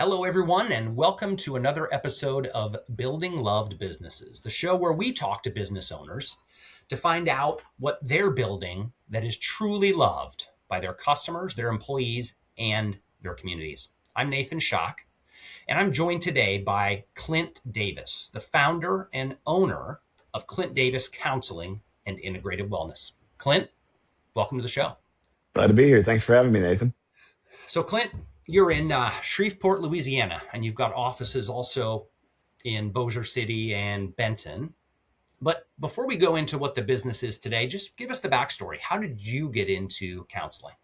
Hello, everyone, and welcome to another episode of Building Loved Businesses, the show where we talk to business owners to find out what they're building that is truly loved by their customers, their employees, and their communities. I'm Nathan Schock, and I'm joined today by Clint Davis, the founder and owner of Clint Davis Counseling and Integrated Wellness. Clint, welcome to the show. Glad to be here. Thanks for having me, Nathan. So, Clint, you're in Shreveport, Louisiana, and you've got offices also in Bossier City and Benton. But before we go into what the business is today, just give us the backstory. How did you get into counseling?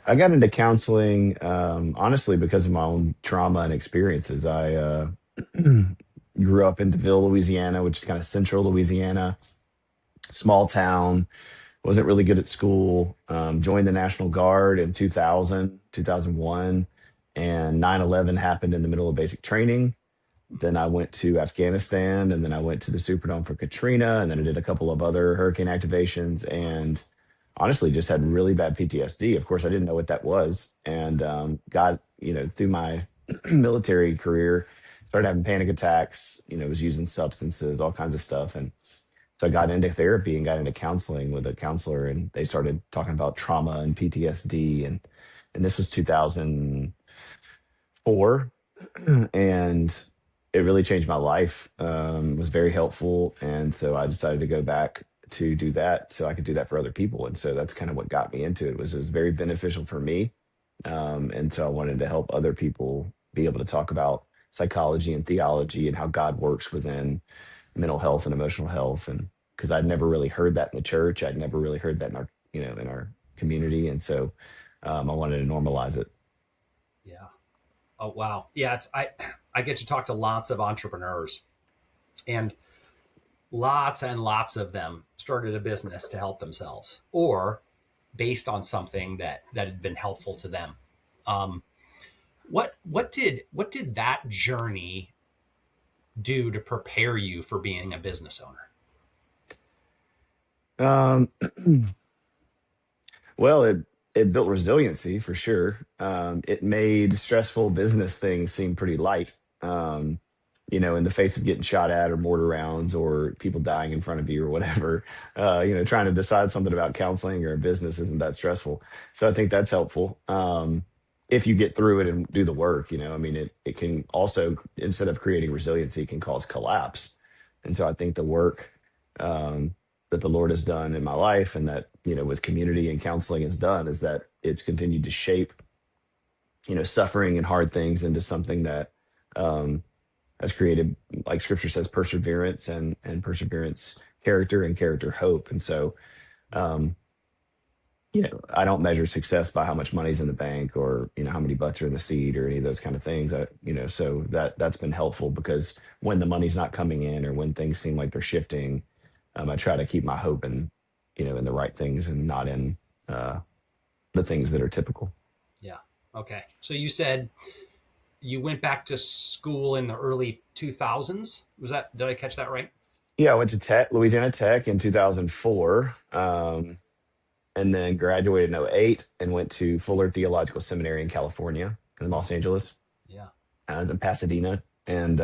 I got into counseling, honestly, because of my own trauma and experiences. I grew up in DeVille, Louisiana, which is kind of central Louisiana, small town. Wasn't really good at school. Joined the National Guard in 2000, 2001, and 9/11 happened in the middle of basic training. Then I went to Afghanistan, and then I went to the Superdome for Katrina, and then I did a couple of other hurricane activations, and honestly, just had really bad PTSD. Of course, I didn't know what that was, and got through my military career, started having panic attacks. Was using substances, all kinds of stuff, and so I got into therapy and got into counseling with a counselor, and they started talking about trauma and PTSD, and this was 2004, and it really changed my life. Was very helpful, and so I decided to go back to do that so I could do that for other people. And so that's kind of what got me into it. It was very beneficial for me, and so I wanted to help other people be able to talk about psychology and theology and how God works within mental health and emotional health. And because I'd never really heard that in the church, I'd never really heard that in our in our community, and so I wanted to normalize it. Yeah. Oh, wow. Yeah. I get to talk to lots of entrepreneurs, and lots of them started a business to help themselves or based on something that had been helpful to them. Um, what did that journey do to prepare you for being a business owner? Um, Well, it built resiliency for sure. It made stressful business things seem pretty light. In the face of getting shot at or mortar rounds or people dying in front of you or whatever, trying to decide something about counseling or a business isn't that stressful. So I think that's helpful. If you get through it and do the work, I mean, it can also, instead of creating resiliency, it can cause collapse. And so I think the work, um, that the Lord has done in my life and that, with community and counseling has done is that it's continued to shape, suffering and hard things into something that um, has created, like scripture says, perseverance and perseverance, character and character, hope. And so, um, I don't measure success by how much money's in the bank or, how many butts are in the seat or any of those kind of things. So that's been helpful because when the money's not coming in or when things seem like they're shifting, I try to keep my hope in the right things and not in uh, the things that are typical. Yeah. Okay. So you said you went back to school in the early 2000s. Did I catch that right? Yeah, I went to Louisiana Tech in 2004, and then graduated in '08 and went to Fuller Theological Seminary in California, in Los Angeles. Yeah. I was in Pasadena, and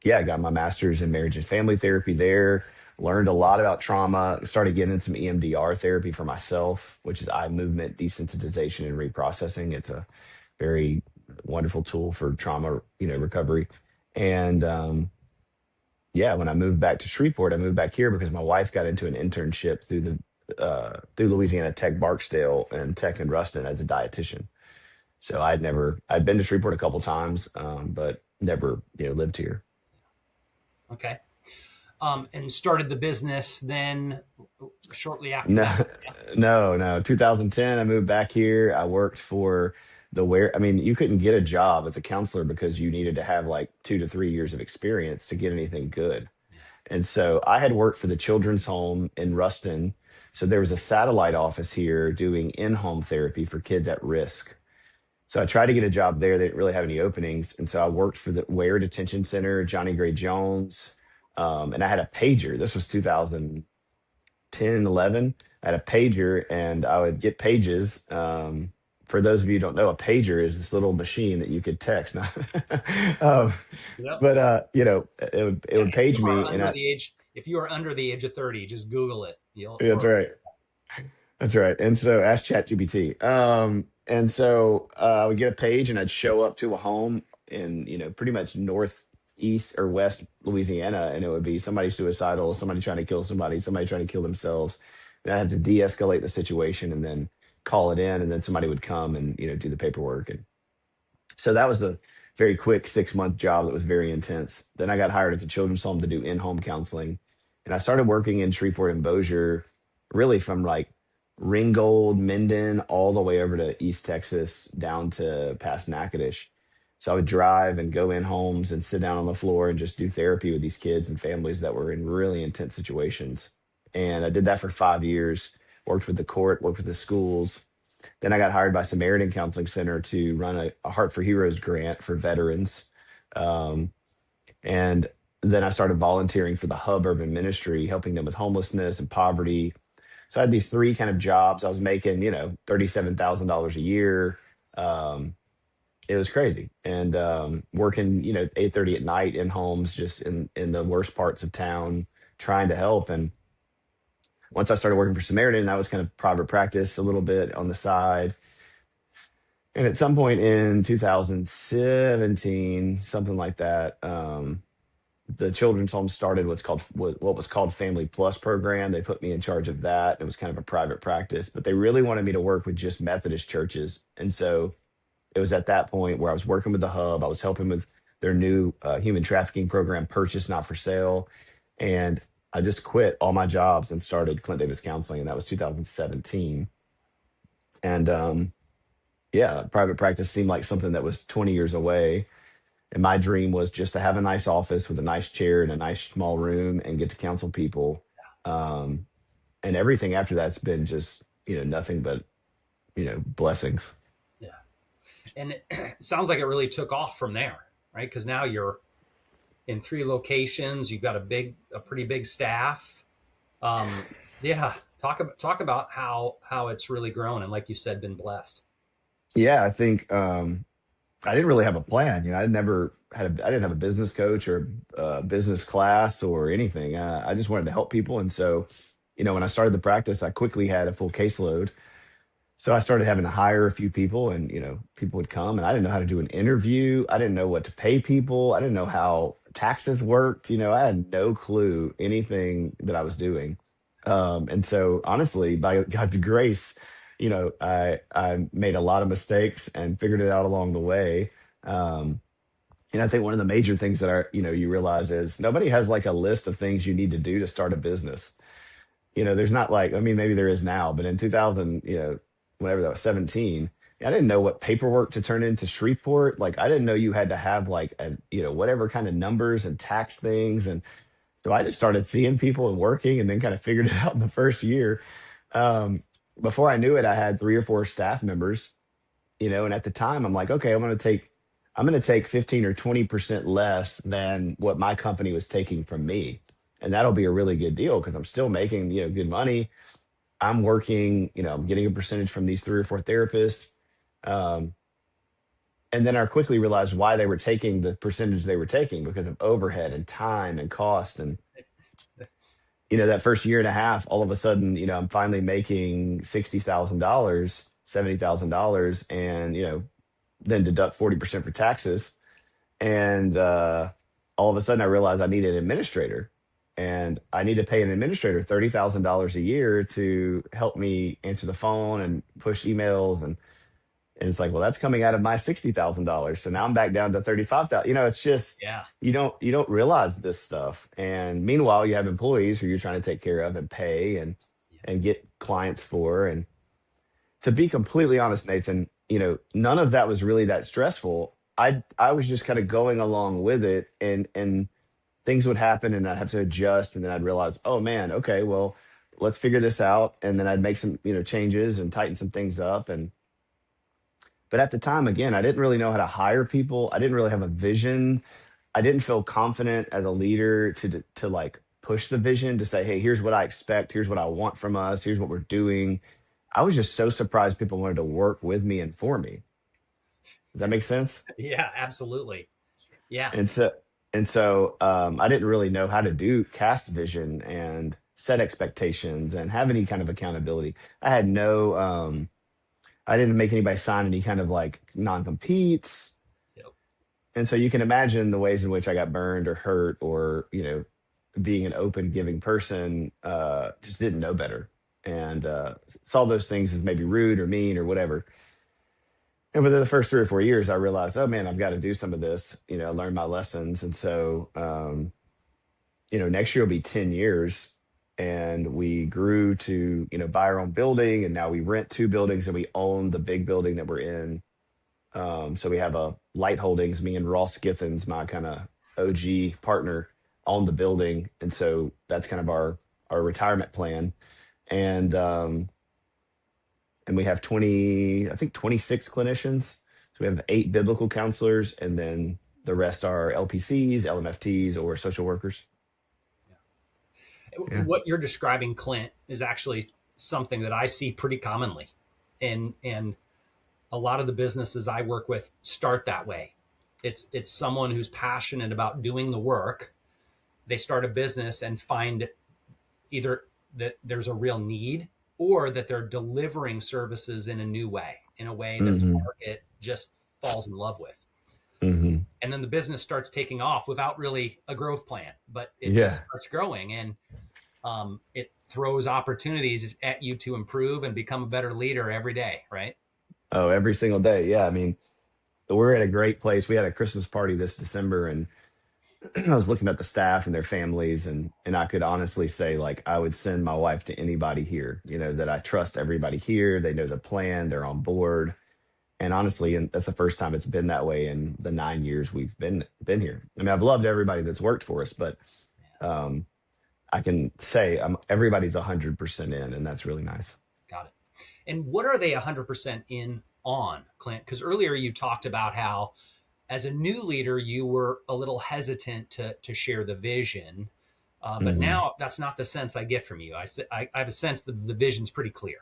yeah, I got my master's in marriage and family therapy there. Learned a lot about trauma. Started getting some EMDR therapy for myself, which is eye movement desensitization and reprocessing. It's a very wonderful tool for trauma, recovery. And yeah, when I moved back to Shreveport, I moved back here because my wife got into an internship through Louisiana Tech Barksdale and Tech and Ruston as a dietitian. So I'd been to Shreveport a couple times, but never lived here. Okay. And started the business then shortly after No, that. Yeah. no. 2010, I moved back here. I worked for I mean, you couldn't get a job as a counselor because you needed to have like 2 to 3 years of experience to get anything good. Yeah. And so I had worked for the children's home in Ruston. So there was a satellite office here doing in-home therapy for kids at risk. So I tried to get a job there. They didn't really have any openings. And so I worked for the Ware Detention Center, Johnny Gray Jones. And I had a pager. This was 2010, 11. I had a pager and I would get pages for those of you who don't know, a pager is this little machine that you could text. um, Yep. but it would Yeah. page me, and If you are under the age of 30, just Google it. that's right. That's right. And so ask ChatGPT. And so I would get a page and I'd show up to a home in, pretty much northeast or west Louisiana, and it would be somebody suicidal, somebody trying to kill somebody, somebody trying to kill themselves. And I had to de-escalate the situation and then call it in, and then somebody would come and, do the paperwork. And so that was a very quick 6-month job that was very intense. Then I got hired at the children's home to do in-home counseling. And I started working in Shreveport and Bossier, really from like Ringgold, Minden, all the way over to East Texas, down to past Natchitoches. So I would drive and go in homes and sit down on the floor and just do therapy with these kids and families that were in really intense situations. And I did that for 5 years, worked with the court, worked with the schools. Then I got hired by Samaritan Counseling Center to run a Heart for Heroes grant for veterans. Um, and then I started volunteering for the Hub Urban Ministry, helping them with homelessness and poverty. So I had these three kind of jobs. I was making, $37,000 a year. Um, it was crazy. And working, 8:30 at night in homes, just in the worst parts of town, trying to help. And once I started working for Samaritan, that was kind of private practice a little bit on the side. And at some point in 2017, something like that, the children's home started what was called Family Plus program. They put me in charge of that. It was kind of a private practice, but they really wanted me to work with just Methodist churches. And so it was at that point where I was working with the Hub. I was helping with their new human trafficking program, Purchase Not for Sale, and I just quit all my jobs and started Clint Davis Counseling, and that was 2017. And yeah, private practice seemed like something that was 20 years away. And my dream was just to have a nice office with a nice chair and a nice small room and get to counsel people. Um, and everything after that's been just, nothing but, blessings. Yeah. And it sounds like it really took off from there, right? Because now you're in 3 locations. You've got a pretty big staff. Yeah. Talk about how it's really grown and, like you said, been blessed. Yeah, I think I didn't really have a plan. I didn't have a business coach or business class or anything. I just wanted to help people. And so, when I started the practice, I quickly had a full caseload. So I started having to hire a few people, and people would come, and I didn't know how to do an interview. I didn't know what to pay people. I didn't know how taxes worked. I had no clue anything that I was doing. And so honestly, by God's grace, I made a lot of mistakes and figured it out along the way. Um, and I think one of the major things that you realize is nobody has like a list of things you need to do to start a business. There's not like, I mean, maybe there is now, but in 2000, whenever that was 17, I didn't know what paperwork to turn into Shreveport. Like, I didn't know you had to have like whatever kind of numbers and tax things. And so I just started seeing people and working, and then kind of figured it out in the first year. Um, Before I knew it, I had 3 or 4 staff members, and at the time I'm like, okay, I'm going to take 15 or 20% less than what my company was taking from me. And that'll be a really good deal because I'm still making, good money. I'm working, I'm getting a percentage from these 3 or 4 therapists. Um, and then I quickly realized why they were taking the percentage they were taking, because of overhead and time and cost. And, that first year and a half, all of a sudden, I'm finally making $60,000, $70,000, and, then deduct 40% for taxes. And all of a sudden I realized I needed an administrator, and I need to pay an administrator $30,000 a year to help me answer the phone and push emails. And it's like, well, that's coming out of my $60,000. So now I'm back down to 35,000. It's just, Yeah. you don't realize this stuff. And meanwhile, you have employees who you're trying to take care of and pay Yeah. and get clients for. And to be completely honest, Nathan, none of that was really that stressful. I was just kind of going along with it, and things would happen and I'd have to adjust, and then I'd realize, oh man, okay, well, let's figure this out. And then I'd make some, changes and tighten some things up. And but at the time, again, I didn't really know how to hire people. I didn't really have a vision. I didn't feel confident as a leader to like push the vision to say, hey, here's what I expect, here's what I want from us, here's what we're doing. I was just so surprised people wanted to work with me and for me. Does that make sense? Yeah, absolutely. Yeah. And so I didn't really know how to do cast vision and set expectations and have any kind of accountability. I had no I didn't make anybody sign any kind of like non-competes. Yep. And so you can imagine the ways in which I got burned or hurt or, being an open giving person, just didn't know better. And saw those things as maybe rude or mean or whatever. And within the first 3 or 4 years, I realized, oh man, I've got to do some of this, learn my lessons. And so, next year will be 10 years. And we grew to, buy our own building. And now we rent two buildings and we own the big building that we're in. So we have a Light Holdings, me and Ross Githens, my kind of OG partner, on the building. And so that's kind of our retirement plan. And, and we have 20, I think 26 clinicians. So we have 8 biblical counselors, and then the rest are LPCs, LMFTs, or social workers. Yeah. What you're describing, Clint, is actually something that I see pretty commonly. And a lot of the businesses I work with start that way. It's someone who's passionate about doing the work. They start a business and find either that there's a real need or that they're delivering services in a new way, in a way that the Hmm. market just falls in love with. Hmm. And then the business starts taking off without really a growth plan, but it just Yeah. starts growing, and it throws opportunities at you to improve and become a better leader every day, right? Oh, every single day. Yeah. I mean, we're at a great place. We had a Christmas party this December, and I was looking at the staff and their families, and I could honestly say, like, I would send my wife to anybody here, that I trust everybody here. They know the plan, they're on board. And honestly, and that's the first time it's been that way in the 9 years we've been here. I mean, I've loved everybody that's worked for us, but um, I can say everybody's 100% in, and that's really nice. Got it. And what are they 100% in on, Clint? Because earlier you talked about how, as a new leader, you were a little hesitant to share the vision. But Hmm. now that's not the sense I get from you. I have a sense that the vision's pretty clear.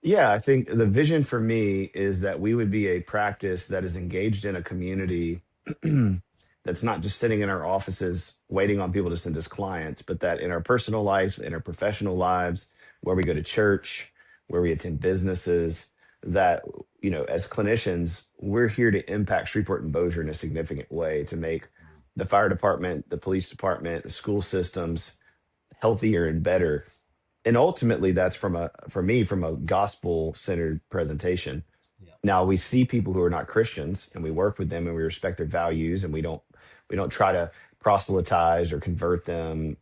Yeah, I think the vision for me is that we would be a practice that is engaged in a community that's not just sitting in our offices waiting on people to send us clients, but that in our personal lives, in our professional lives, where we go to church, where we attend businesses, that, as clinicians, we're here to impact Shreveport and Bossier in a significant way to make the fire department, the police department, the school systems healthier and better. And ultimately that's for me from a gospel centered presentation. Yeah. Now we see people who are not Christians and we work with them and we respect their values, and we don't try to proselytize or convert them,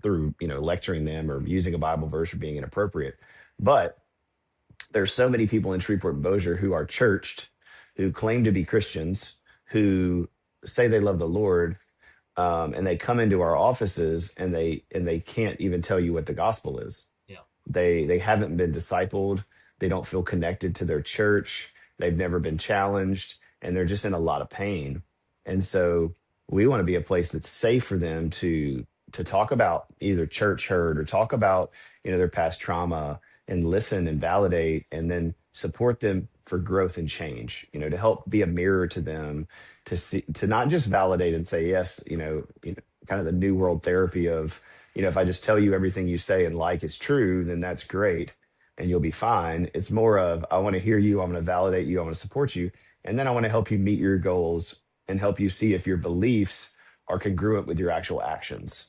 through lecturing them or using a Bible verse or being inappropriate. But there's so many people in Shreveport and Bossier who are churched, who claim to be Christians, who say they love the Lord, and they come into our offices and they can't even tell you what the gospel is. Yeah. They haven't been discipled. They don't feel connected to their church. They've never been challenged, and they're just in a lot of pain. And so we want to be a place that's safe for them to talk about either church hurt or talk about their past trauma, and listen and validate, and then support them for growth and change. To help be a mirror to them, to see, to not just validate and say yes. Kind of the new world therapy of, if I just tell you everything you say and like is true, then that's great and you'll be fine. It's more of, I want to hear you, I'm going to validate you, I want to support you, and then I want to help you meet your goals and help you see if your beliefs are congruent with your actual actions.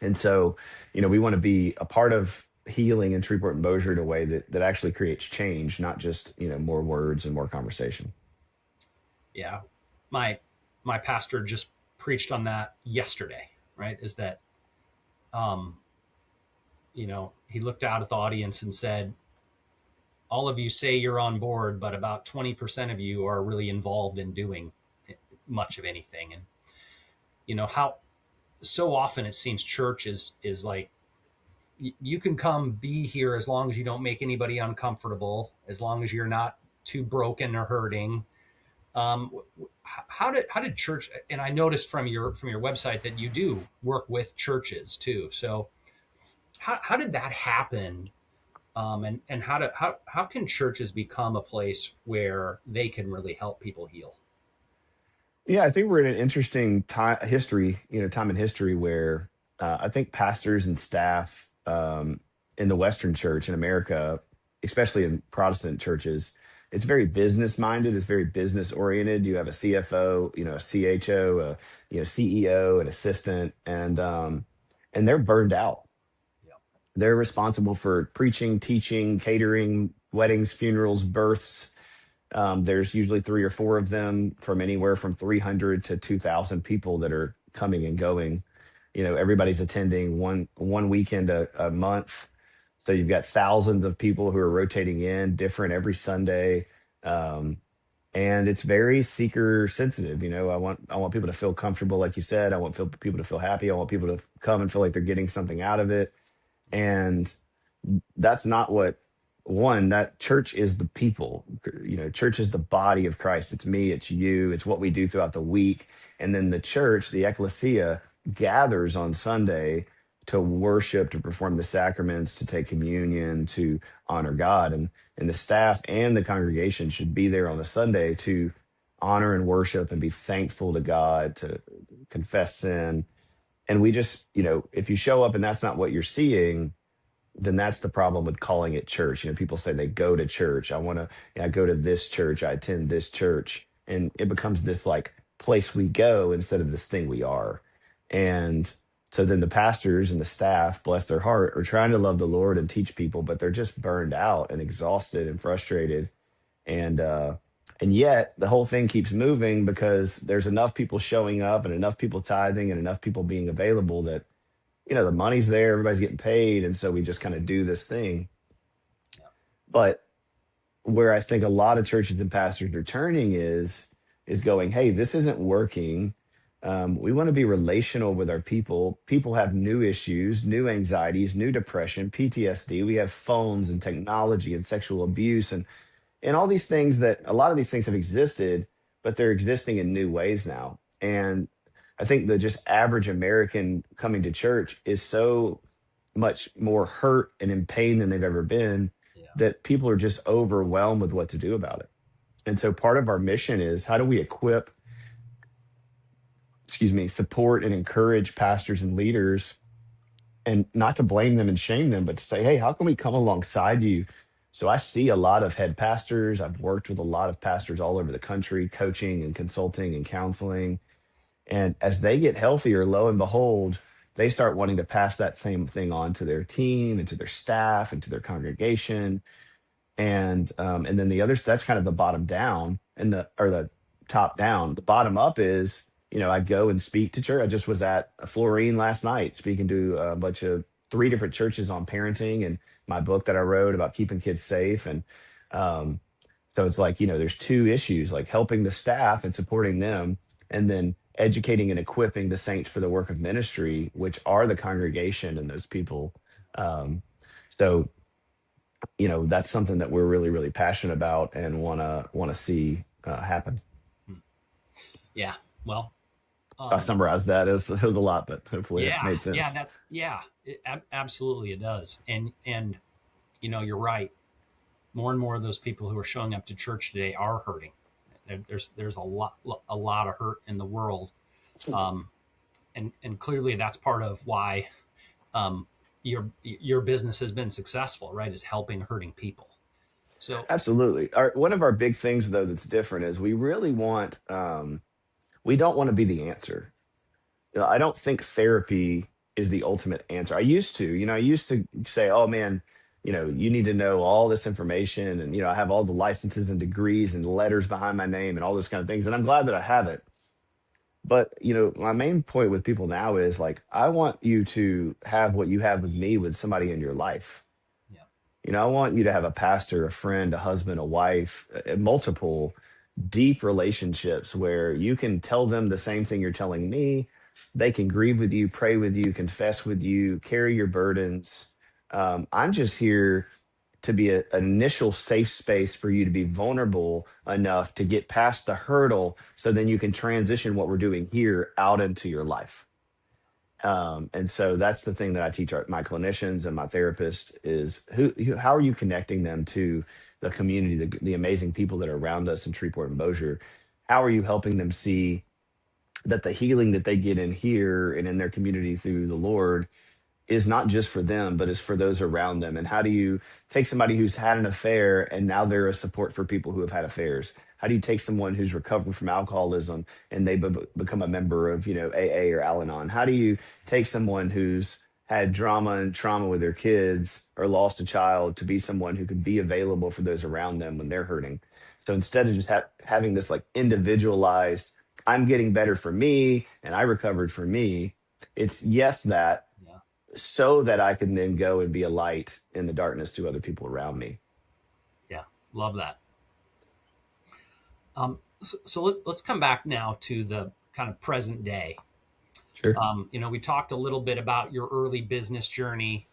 And so, we want to be a part of healing in Shreveport and Bossier in a way that actually creates change, not just, more words and more conversation. Yeah. My my pastor just preached on that yesterday, right? Is that um, he looked out at the audience and said, all of you say you're on board, but about 20% of you are really involved in doing much of anything. And how so often it seems church is like, you can come be here as long as you don't make anybody uncomfortable, as long as you're not too broken or hurting. Um, how did church? And I noticed from your website that you do work with churches too. So how did that happen? And how can churches become a place where they can really help people heal? Yeah, I think we're in an interesting time in history where I think pastors and staff in the Western church in America, especially in Protestant churches, it's very business minded. It's very business oriented. You have a CFO, a CHO, CEO, an assistant, and they're burned out. Yeah, They're responsible for preaching, teaching, catering, weddings, funerals, births. There's usually three or four of them from anywhere from 300 to 2,000 people that are coming and going. Everybody's attending one weekend a month. So you've got thousands of people who are rotating in, different every Sunday. Um, and it's very seeker sensitive. I want people to feel comfortable, like you said. I want people to feel happy. I want people to come and feel like they're getting something out of it. And that's not what one that church is the people. Church is the body of Christ. It's me, it's you, it's what we do throughout the week. And then the church, the ecclesia, gathers on Sunday to worship, to perform the sacraments, to take communion, to honor God. And the staff and the congregation should be there on a Sunday to honor and worship and be thankful to God, to confess sin. And we just, if you show up and that's not what you're seeing, then that's the problem with calling it church. People say they go to church. I go to this church. I attend this church. And it becomes this like place we go instead of this thing we are. And so then the pastors and the staff, bless their heart, are trying to love the Lord and teach people, but they're just burned out and exhausted and frustrated. And yet the whole thing keeps moving because there's enough people showing up and enough people tithing and enough people being available that the money's there, everybody's getting paid, and so we just kind of do this thing. yeah, But where I think a lot of churches and pastors are turning is going, hey, this isn't working. We want to be relational with our people. People have new issues, new anxieties, new depression, PTSD. We have phones and technology and sexual abuse and all these things that a lot of these things have existed, but they're existing in new ways now. And I think the just average American coming to church is so much more hurt and in pain than they've ever been yeah, that people are just overwhelmed with what to do about it. And so part of our mission is how do we equip, support and encourage pastors and leaders, and not to blame them and shame them, but to say, hey, how can we come alongside you? So I see a lot of head pastors. I've worked with a lot of pastors all over the country, coaching and consulting and counseling. And as they get healthier, lo and behold, they start wanting to pass that same thing on to their team and to their staff and to their congregation. And then the others, that's kind of the bottom down and the top down. The bottom up is, I go and speak to church. I just was at a Florine last night speaking to a bunch of three different churches on parenting and my book that I wrote about keeping kids safe. And um, so it's like, there's two issues, like helping the staff and supporting them, and then educating and equipping the saints for the work of ministry, which are the congregation and those people. Um, so that's something that we're really really passionate about and want to see happen. hmm. Yeah. Well, I um, summarized that as it was a lot, but hopefully it yeah, made yeah, sense. absolutely it does. And you're right. More and more of those people who are showing up to church today are hurting. There's a lot of hurt in the world, um, and clearly that's part of why um, your business has been successful, right? Is helping hurting people. So Absolutely. One of our big things though that's different is we really want we don't want to be the answer. I don't think therapy is the ultimate answer. I used to say, oh man, you need to know all this information. And, I have all the licenses and degrees and letters behind my name and all this kind of things. And I'm glad that I have it. But, my main point with people now is like, I want you to have what you have with me with somebody in your life. yeah, I want you to have a pastor, a friend, a husband, a wife, multiple deep relationships where you can tell them the same thing you're telling me. They can grieve with you, pray with you, confess with you, carry your burdens. I'm just here to be an initial safe space for you to be vulnerable enough to get past the hurdle so then you can transition what we're doing here out into your life. And so that's the thing that I teach my clinicians and my therapists is how are you connecting them to the community, the amazing people that are around us in Shreveport and Bossier? How are you helping them see that the healing that they get in here and in their community through the Lord is not just for them, but is for those around them. And how do you take somebody who's had an affair and now they're a support for people who have had affairs? How do you take someone who's recovering from alcoholism and they become a member of, AA or Al-Anon? How do you take someone who's had drama and trauma with their kids or lost a child to be someone who could be available for those around them when they're hurting? So instead of just having this like individualized, I'm getting better for me and I recovered for me, it's yes, that Yeah. so that I can then go and be a light in the darkness to other people around me. Yeah. Love that. So let's come back now to the kind of present day. Sure. We talked a little bit about your early business journey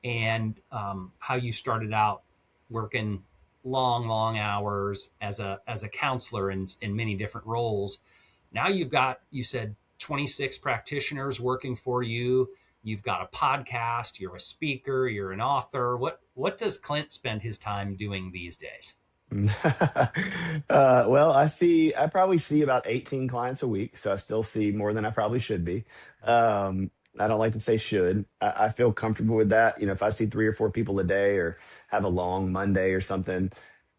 and how you started out working long, long hours as a counselor in many different roles. Now you've got, you said, 26 practitioners working for you. You've got a podcast. You're a speaker. You're an author. What does Clint spend his time doing these days? Well, I probably see about 18 clients a week, so I still see more than I probably should be. I don't like to say should. I feel comfortable with that. If I see 3 or 4 people a day or have a long Monday or something.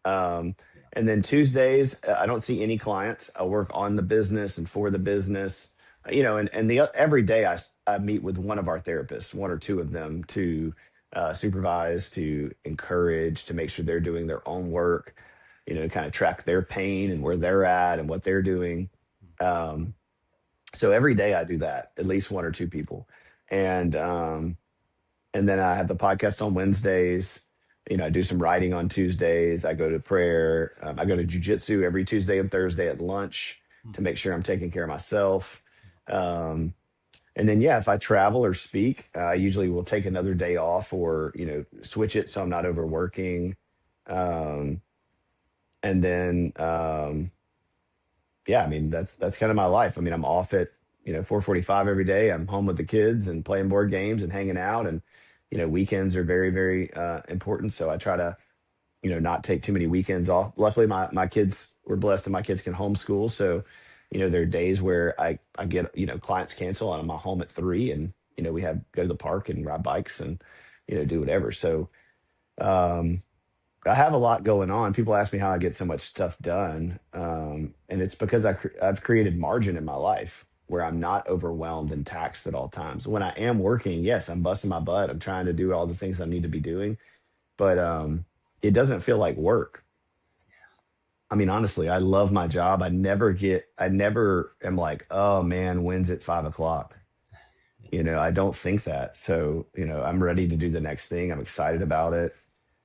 Um, Yeah. and then Tuesdays, I don't see any clients. I work on the business and for the business. And every day I meet with one of our therapists, one or two of them to supervise, to encourage, to make sure they're doing their own work, to kind of track their pain and where they're at and what they're doing. Um, so every day I do that, at least one or two people. And and then I have the podcast on Wednesdays. I do some writing on Tuesdays. I go to prayer. I go to jujitsu every Tuesday and Thursday at lunch to make sure I'm taking care of myself. Um, and then, yeah, if I travel or speak, I usually will take another day off or, switch it so I'm not overworking. Um, and then, yeah, I mean, that's kind of my life. I mean, I'm off at, 4:45 every day. I'm home with the kids and playing board games and hanging out. And, weekends are very, very important. So I try to, not take too many weekends off. Luckily, my kids, we're blessed that my kids can homeschool. So, there are days where I get, clients cancel and I'm home at 3 and, we go to the park and ride bikes and, do whatever. So, um, I have a lot going on. People ask me how I get so much stuff done. And it's because I've created margin in my life where I'm not overwhelmed and taxed at all times. When I am working, yes, I'm busting my butt. I'm trying to do all the things I need to be doing, but it doesn't feel like work. I mean, honestly, I love my job. I never am like, oh man, when's it 5 o'clock? I don't think that. So, I'm ready to do the next thing. I'm excited about it.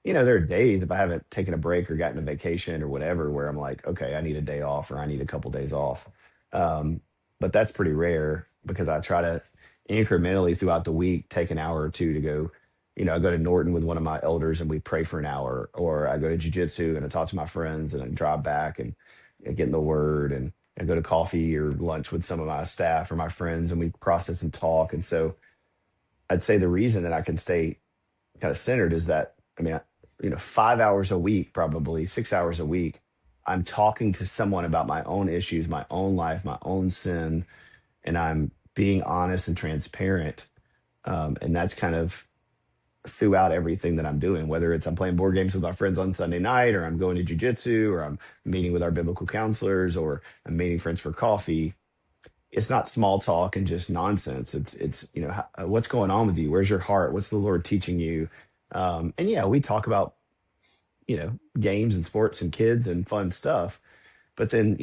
There are days if I haven't taken a break or gotten a vacation or whatever where I'm like, okay, I need a day off or I need a couple days off. Um, but that's pretty rare because I try to incrementally throughout the week take an hour or two to go. I go to Norton with one of my elders and we pray for an hour, or I go to jujitsu and I talk to my friends and I drive back and get in the word and I go to coffee or lunch with some of my staff or my friends and we process and talk. And so I'd say the reason that I can stay kind of centered is that, I mean, 5 hours a week, probably 6 hours a week, I'm talking to someone about my own issues, my own life, my own sin, and I'm being honest and transparent. And that's kind of throughout everything that I'm doing, whether it's I'm playing board games with my friends on Sunday night, or I'm going to jujitsu, or I'm meeting with our biblical counselors, or I'm meeting friends for coffee. It's not small talk and just nonsense. It's what's going on with you? Where's your heart? What's the Lord teaching you? And yeah, we talk about games and sports and kids and fun stuff, but then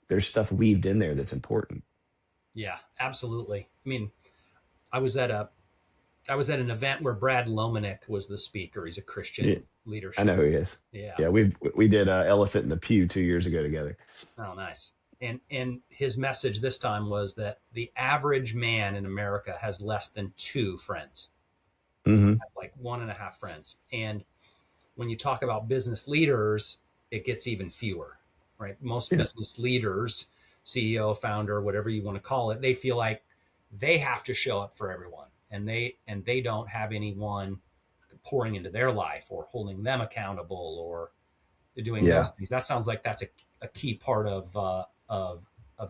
there's stuff weaved in there that's important. Yeah, absolutely. I mean, I was at a I was at an event where Brad Lomenick was the speaker. He's a Yeah, Christian I leadership. know who he is. Yeah. Yeah, we did Elephant in the Pew 2 years ago together. Oh, nice. And his message this time was that the average man in America has less than two friends, Hmm. like one and a half friends. And when you talk about business leaders, it gets even fewer, right? Most Yeah. business leaders, CEO, founder, whatever you want to call it, they feel like they have to show up for everyone, and they don't have anyone pouring into their life or holding them accountable or doing those Yeah. things. That sounds like that's a key part of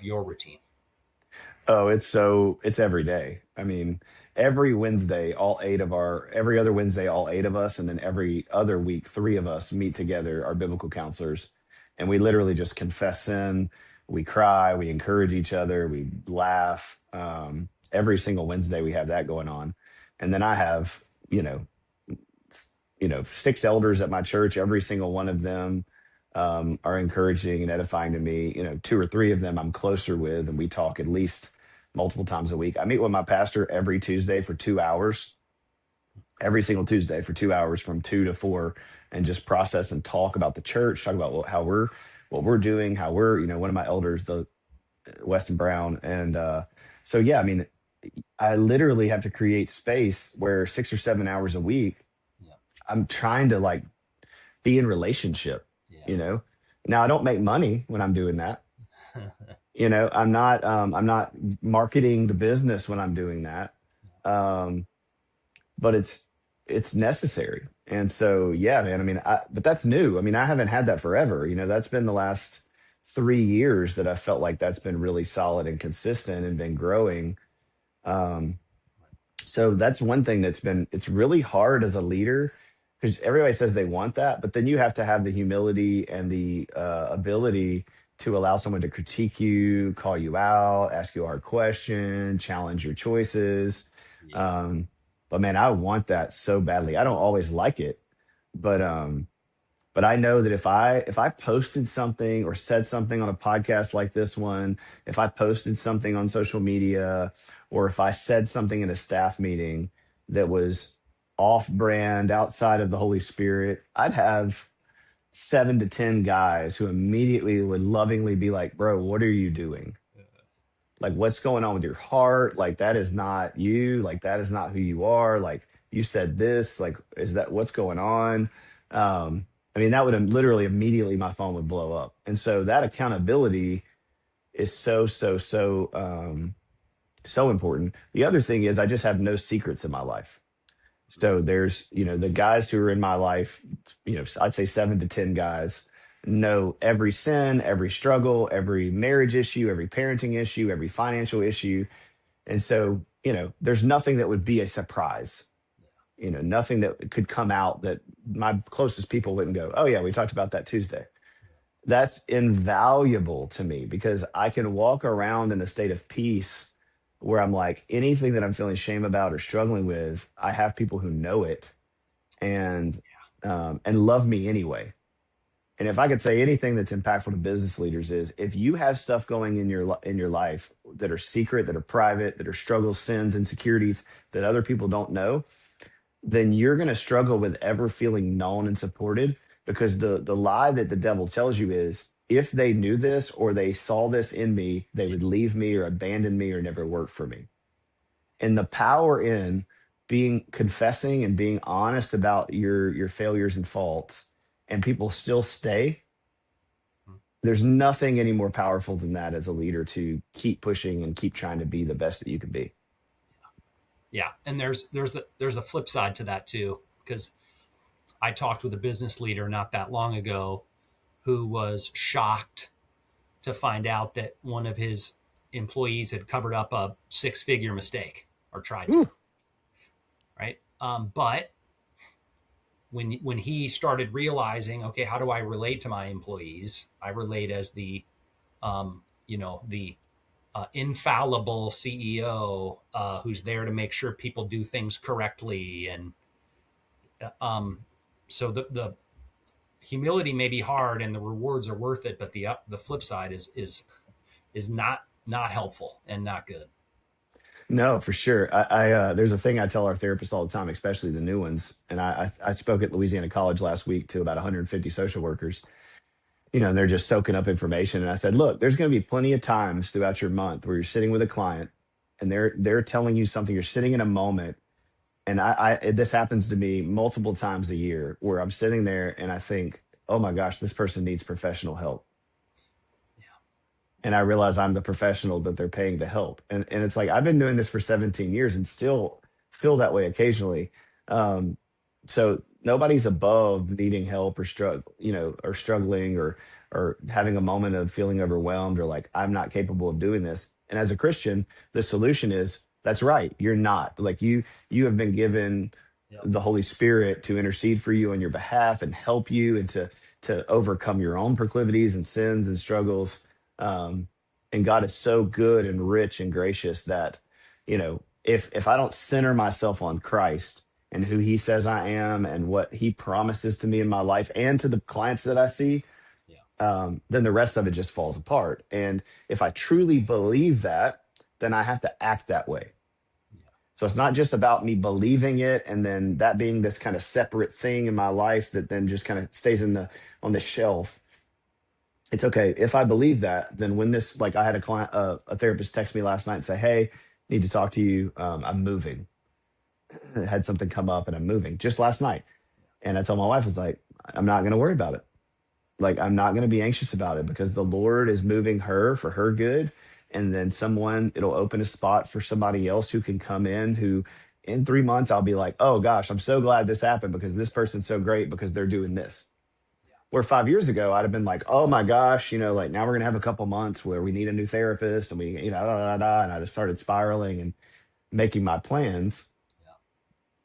your routine. Oh, it's every day. I mean, every Wednesday, every other Wednesday, all eight of us, and then every other week, three of us meet together, our biblical counselors, and we literally just confess sin. We cry, we encourage each other, we laugh. Every single Wednesday we have that going on. And then I have, you know, six elders at my church. Every single one of them are encouraging and edifying to me. Two or three of them I'm closer with, and we talk at least multiple times a week. I meet with my pastor every Tuesday for 2 hours, every single Tuesday for 2 hours from 2 to 4, and just process and talk about the church, talk about what we're doing, how we're, one of my elders, the Weston Brown. And so, yeah, I mean, I literally have to create space where 6 or 7 hours a week Yeah, I'm trying to like be in relationship, yeah, you know. Now I don't make money when I'm doing that. I'm not marketing the business when I'm doing that. Um, but it's necessary. And so yeah, man, I mean, but that's new. I mean, I haven't had that forever. That's been the last 3 years that I felt like that's been really solid and consistent and been growing. Um, so that's one thing it's really hard as a leader, because everybody says they want that, but then you have to have the humility and the ability to allow someone to critique you, call you out, ask you a hard question, challenge your choices. yeah, Um, but man, I want that so badly. I don't always like it, but I know that if I posted something or said something on a podcast like this one, if I posted something on social media, or if I said something in a staff meeting that was off brand, outside of the Holy Spirit, I'd have 7 to 10 guys who immediately would lovingly be like, "Bro, what are you doing? Like, what's going on with your heart? Like, that is not you. Like, that is not who you are. Like, you said this. Like, is that what's going on?" I mean, that would literally immediately my phone would blow up. And so that accountability is so important. The other thing is I just have no secrets in my life. So there's, the guys who are in my life, I'd say 7 to 10 guys know every sin, every struggle, every marriage issue, every parenting issue, every financial issue. And so, there's nothing that would be a surprise, nothing that could come out that my closest people wouldn't go, "Oh, yeah, we talked about that Tuesday." That's invaluable to me because I can walk around in a state of peace where I'm like, anything that I'm feeling shame about or struggling with, I have people who know it and love me anyway. And if I could say anything that's impactful to business leaders is, if you have stuff going in your life that are secret, that are private, that are struggles, sins, insecurities that other people don't know, then you're going to struggle with ever feeling known and supported, because the lie that the devil tells you is, if they knew this or they saw this in me, they yeah, would leave me or abandon me or never work for me. And the power in being confessing and being honest about your failures and faults, and people still stay, there's nothing any more powerful than that as a leader, to keep pushing and keep trying to be the best that you can be. yeah. And there's a flip side to that too, because I talked with a business leader not that long ago who was shocked to find out that one of his employees had covered up a six-figure mistake or tried to, Whew. right? But when he started realizing, okay, how do I relate to my employees? I relate as the infallible CEO who's there to make sure people do things correctly, and um, so the humility may be hard and the rewards are worth it, but the flip side is not helpful and not good. No, for sure. There's a thing I tell our therapists all the time, especially the new ones. And I spoke at Louisiana College last week to about 150 social workers. And they're just soaking up information. And I said, look, there's going to be plenty of times throughout your month where you're sitting with a client and they're telling you something. You're sitting in a moment, and this happens to me multiple times a year, where I'm sitting there and I think, oh my gosh, this person needs professional help. and I realize I'm the professional that they're paying to help. And it's like I've been doing this for 17 years and still feel that way occasionally. Um, so nobody's above needing help or struggle, or struggling or having a moment of feeling overwhelmed or like I'm not capable of doing this. And as a Christian, the solution is that's right. You're not. Like you have been given Yep. the Holy Spirit to intercede for you on your behalf and help you and to overcome your own proclivities and sins and struggles. Um, and God is so good and rich and gracious that, if I don't center myself on Christ and who He says I am and what He promises to me in my life and to the clients that I see, Yeah. then the rest of it just falls apart. And if I truly believe that, then I have to act that way. Yeah. So it's not just about me believing it and then that being this kind of separate thing in my life that then just kind of stays on the shelf. It's okay if I believe that. Then when this, like I had a therapist text me last night and say, "Hey, need to talk to you. I'm moving. I had something come up and I'm moving just last night." And I told my wife, I was like, "I'm not going to worry about it. Like I'm not going to be anxious about it because the Lord is moving her for her good, and then it'll open a spot for somebody else who can come in who in 3 months I'll be like, oh gosh, I'm so glad this happened because this person's so great because they're doing this. Where 5 years ago I'd have been like, oh my gosh, like now we're gonna have a couple months where we need a new therapist and we, da, da, da, da, and I just started spiraling and making my plans. Yeah.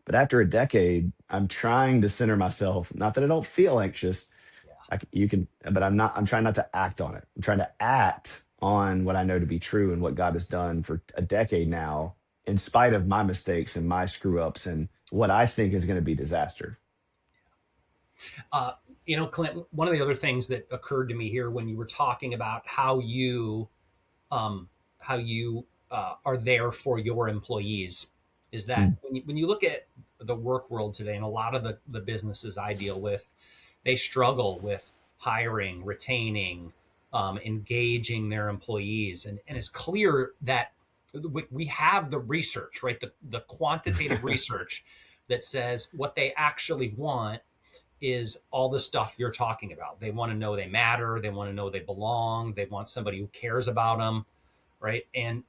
But after a decade, I'm trying to center myself. Not that I don't feel anxious, Yeah. you can, but I'm not, I'm trying not to act on it. I'm trying to act on what I know to be true and what God has done for a decade now, in spite of my mistakes and my screw ups and what I think is going to be disaster. Uh, Clint, one of the other things that occurred to me here when you were talking about um, how you are there for your employees is that Mm. when you look at the work world today and a lot of the businesses I deal with, they struggle with hiring, retaining, engaging their employees. And it's clear that we have the research, right? The quantitative research that says what they actually want is all the stuff you're talking about. They want to know they matter. They want to know they belong. They want somebody who cares about them, right? And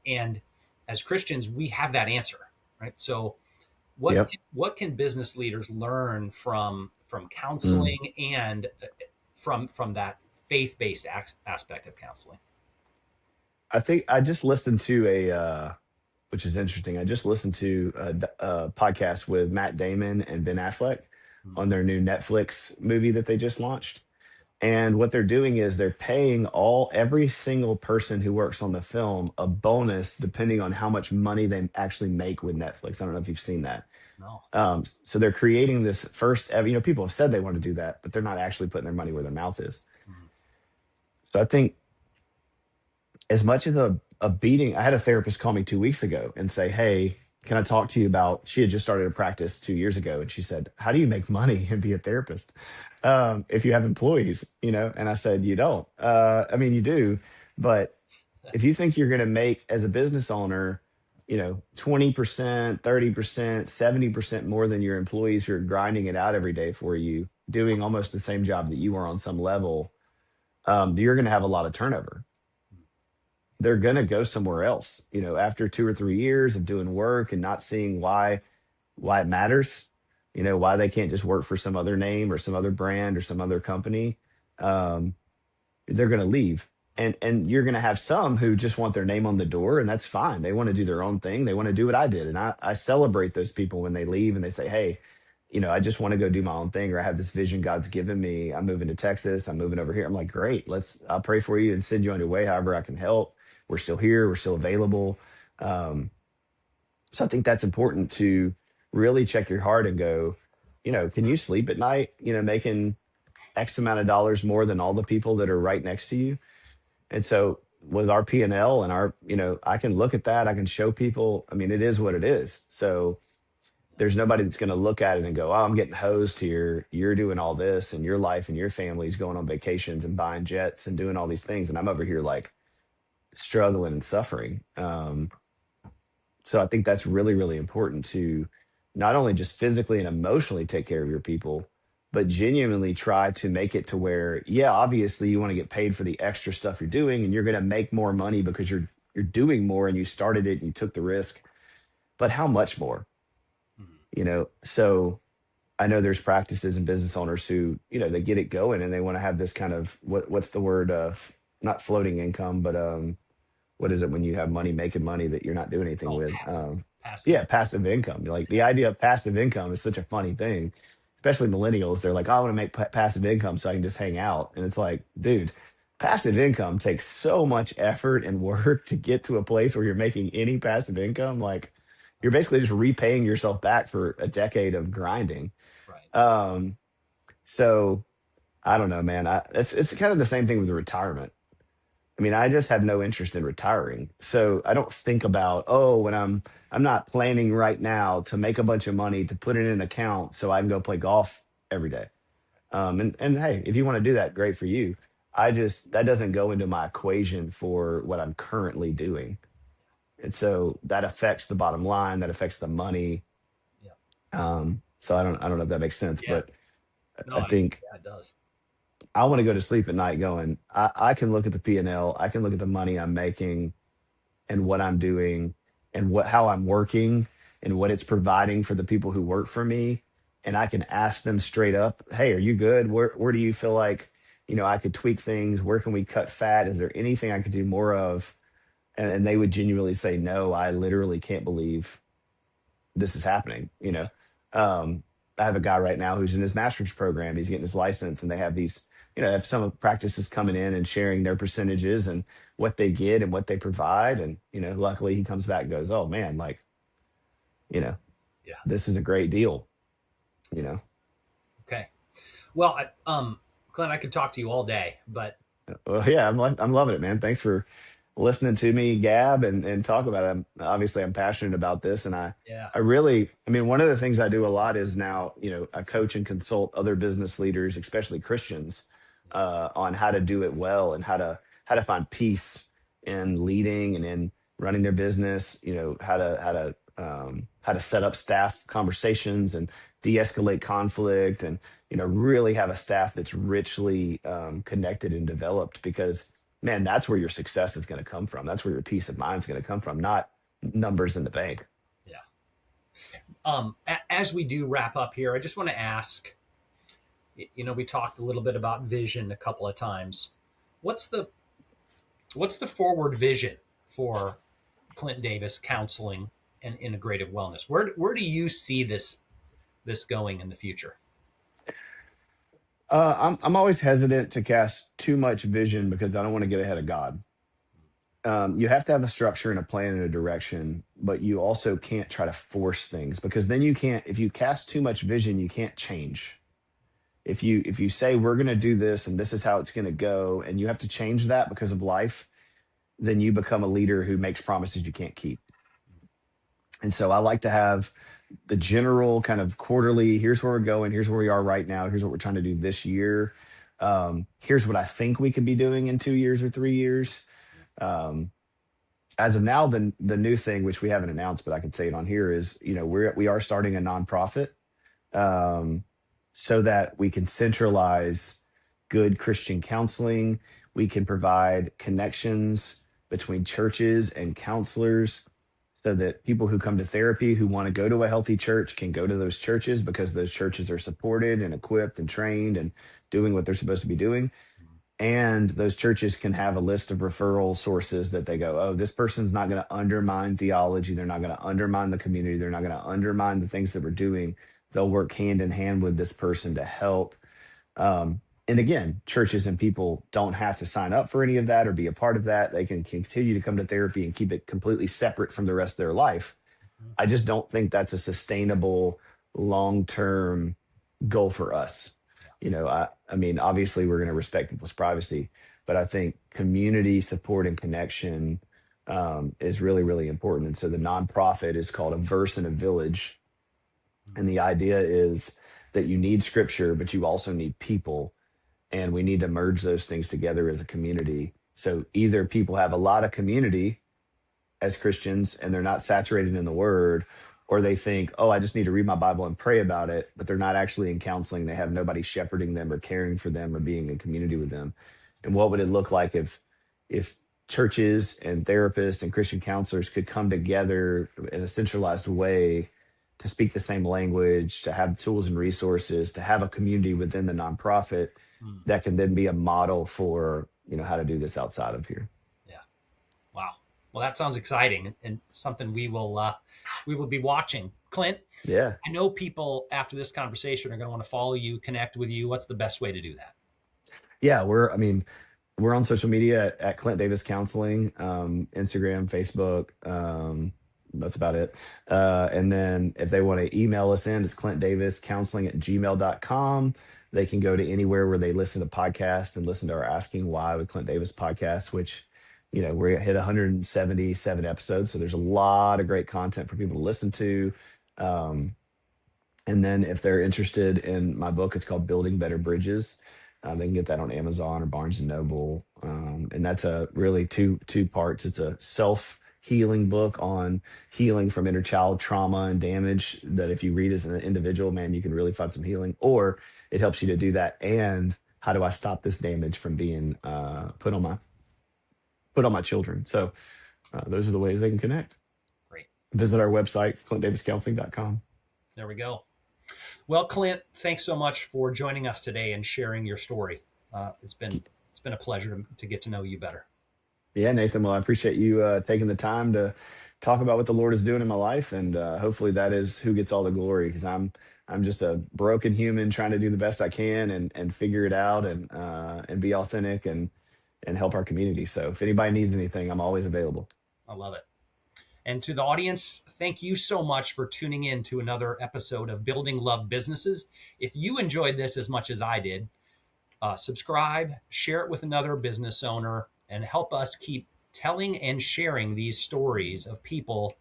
as Christians, we have that answer, right? So Yep. what can business leaders learn from Mm. counseling and from that faith based aspect of counseling? I think I just listened to which is interesting. I just listened to a podcast with Matt Damon and Ben Affleck Hmm. on their new Netflix movie that they just launched. And what they're doing is they're paying every single person who works on the film a bonus depending on how much money they actually make with Netflix. I don't know if you've seen that. No. So they're creating this first ever, people have said they want to do that, but they're not actually putting their money where their mouth is. Hmm. So I think as much of a beating, I had a therapist call me 2 weeks ago and say, "Hey, can I talk to you about?" She had just started a practice 2 years ago, and she said, "How do you make money and be a therapist if you have employees?" And I said, "You don't. I mean, you do, but if you think you're going to make as a business owner, 20%, 30%, 70% more than your employees who are grinding it out every day for you, doing almost the same job that you are on some level, you're going to have a lot of turnover. They're going to go somewhere else, after 2 or 3 years of doing work and not seeing why it matters, why they can't just work for some other name or some other brand or some other company. Um, they're going to leave. And you're going to have some who just want their name on the door, and that's fine. They want to do their own thing. They want to do what I did. And I celebrate those people when they leave and they say, "Hey, I just want to go do my own thing, or I have this vision God's given me. I'm moving to Texas. I'm moving over here." I'm like, "Great. I'll pray for you and send you on your way however I can help. We're still here. We're still available." Um, so I think that's important to really check your heart and go, can you sleep at night, making X amount of dollars more than all the people that are right next to you? And so with our P&L and our, I can look at that. I can show people. I mean, it is what it is. So there's nobody that's going to look at it and go, "Oh, I'm getting hosed here. You're doing all this and your life and your family's going on vacations and buying jets and doing all these things. And I'm over here like struggling and suffering." So I think that's really, really important to not only just physically and emotionally take care of your people, but genuinely try to make it to where, yeah, obviously you want to get paid for the extra stuff you're doing, and you're going to make more money because you're doing more and you started it and you took the risk. But how much more? Mhm. So I know there's practices and business owners who, they get it going and they want to have this kind of what's the word, not floating income, but what is it when you have money making money that you're not doing anything Oh, with? passive. Yeah, passive income. Like the idea of passive income is such a funny thing, especially millennials. They're like, oh, I want to make passive income so I can just hang out. And it's like, dude, passive income takes so much effort and work to get to a place where you're making any passive income. Like you're basically just repaying yourself back for a decade of grinding. Right. Um, so I don't know, man. It's kind of the same thing with retirement. I mean, I just have no interest in retiring. So I don't think about, oh, when I'm not planning right now to make a bunch of money to put in an account so I can go play golf every day. And hey, if you want to do that, great for you. That doesn't go into my equation for what I'm currently doing. And so that affects the bottom line, that affects the money. Yeah. So I don't know if that makes sense, Yeah. but No, I think yeah, it does. I want to go to sleep at night going, I can look at the P&L, I can look at the money I'm making and what I'm doing and how I'm working and what it's providing for the people who work for me. And I can ask them straight up, hey, are you good? Where do you feel like, I could tweak things? Where can we cut fat? Is there anything I could do more of? And they would genuinely say, no, I literally can't believe this is happening. Um, I have a guy right now who's in his master's program. He's getting his license, and they have these, have some of practices coming in and sharing their percentages and what they get and what they provide. And, luckily he comes back and goes, oh man, like, you know, Yeah. this is a great deal, you know. Okay. Well, Clint, I could talk to you all day, but Well, yeah, I'm loving it, man. Thanks for listening to me gab and talk about it. Obviously I'm passionate about this, and yeah. I really, I mean, one of the things I do a lot is now, I coach and consult other business leaders, especially Christians, on how to do it well and how to find peace in leading and in running their business. How to set up staff conversations and de-escalate conflict, and really have a staff that's richly connected and developed, because man, that's where your success is going to come from. That's where your peace of mind is going to come from, not numbers in the bank. Yeah. As we do wrap up here, I just want to ask, we talked a little bit about vision a couple of times. What's the forward vision for Clint Davis counseling and integrative wellness? Where do you see this going in the future? I'm always hesitant to cast too much vision because I don't want to get ahead of God. You have to have a structure and a plan and a direction, but you also can't try to force things, because then you can't. If you cast too much vision, you can't change. If you say we're going to do this and this is how it's going to go, and you have to change that because of life, then you become a leader who makes promises you can't keep. And so I like to have the general kind of quarterly, here's where we're going, here's where we are right now, here's what we're trying to do this year. Here's what I think we could be doing in 2 years or 3 years. Um, as of now, the new thing, which we haven't announced, but I can say it on here, is we are starting a nonprofit, um, so that we can centralize good Christian counseling. We can provide connections between churches and counselors, so that people who come to therapy who want to go to a healthy church can go to those churches, because those churches are supported and equipped and trained and doing what they're supposed to be doing. And those churches can have a list of referral sources that they go, oh, this person's not going to undermine theology. They're not going to undermine the community. They're not going to undermine the things that we're doing. They'll work hand in hand with this person to help. And again, churches and people don't have to sign up for any of that or be a part of that. They can continue to come to therapy and keep it completely separate from the rest of their life. Mhm. I just don't think that's a sustainable long term goal for us. Yeah. I mean, obviously we're going to respect people's privacy, but I think community support and connection is really, really important. And so the nonprofit is called A Verse in a Village. And the idea is that you need scripture, but you also need people. And we need to merge those things together as a community. So either people have a lot of community as Christians and they're not saturated in the word, or they think, oh, I just need to read my Bible and pray about it, but they're not actually in counseling. They have nobody shepherding them or caring for them or being in community with them. And what would it look like if churches and therapists and Christian counselors could come together in a centralized way to speak the same language, to have tools and resources, to have a community within the nonprofit Mm, that can then be a model for, how to do this outside of here. yeah. Wow. Well, that sounds exciting and something we will be watching. Clint, Yeah. I know people after this conversation are going to want to follow you, connect with you. What's the best way to do that? Yeah, we're on social media at Clint Davis Counseling, Instagram, Facebook. That's about it. And then if they want to email us in, it's Clint Davis Counseling at gmail.com. They can go to anywhere where they listen to podcasts and listen to our Asking Why with Clint Davis podcast, which, we hit 177 episodes. So there's a lot of great content for people to listen to. Um, and then if they're interested in my book, it's called Building Better Bridges. They can get that on Amazon or Barnes and Noble. And that's a really two parts. It's a self healing book on healing from inner child trauma and damage. That if you read as an individual, man, you can really find some healing. Or it helps you to do that. And how do I stop this damage from being put on my children? So those are the ways they can connect. Great. Visit our website, clintdaviscounseling.com. There we go. Well, Clint, thanks so much for joining us today and sharing your story. It's been a pleasure to get to know you better. Yeah, Nathan. Well, I appreciate you taking the time to talk about what the Lord is doing in my life, and hopefully that is who gets all the glory. Because I'm just a broken human trying to do the best I can and figure it out and be authentic and help our community. So if anybody needs anything, I'm always available. I love it. And to the audience, thank you so much for tuning in to another episode of Building Love Businesses. If you enjoyed this as much as I did, subscribe, share it with another business owner, and help us keep telling and sharing these stories of people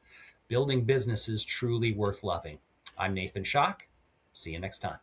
building businesses truly worth loving. I'm Nathan Schock. See you next time.